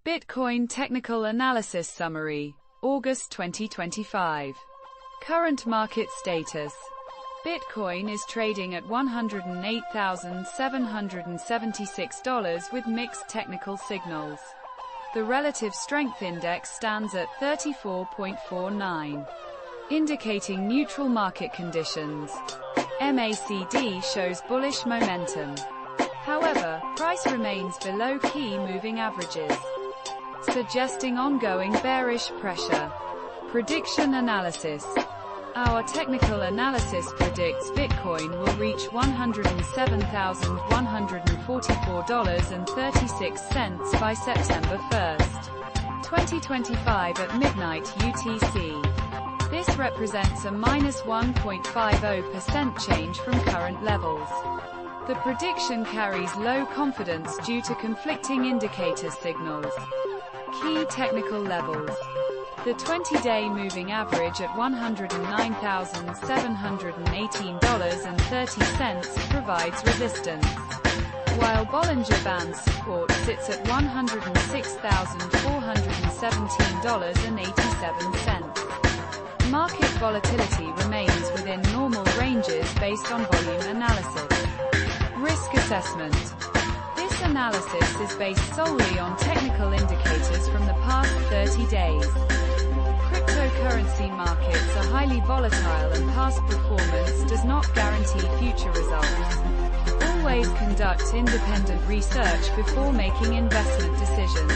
Bitcoin Technical Analysis Summary, August 2025. Current market status. Bitcoin is trading at $108,776 with mixed technical signals. The relative strength index stands at 34.49, indicating neutral market conditions. MACD shows bullish momentum. However, price remains below key moving averages, suggesting ongoing bearish pressure. Prediction analysis. Our technical analysis predicts Bitcoin will reach $107,144.36 by September 1st, 2025 at midnight UTC. This represents a -1.50% change from current levels. The prediction carries low confidence due to conflicting indicator signals. Key technical levels. The 20-day moving average at $109,718.30 provides resistance, while Bollinger Bands support sits at $106,417.87. Market volatility remains within normal ranges based on volume analysis. Risk assessment. This analysis is based solely on technical indicators from the past 30 days. Cryptocurrency markets are highly volatile and past performance does not guarantee future results. Always conduct independent research before making investment decisions.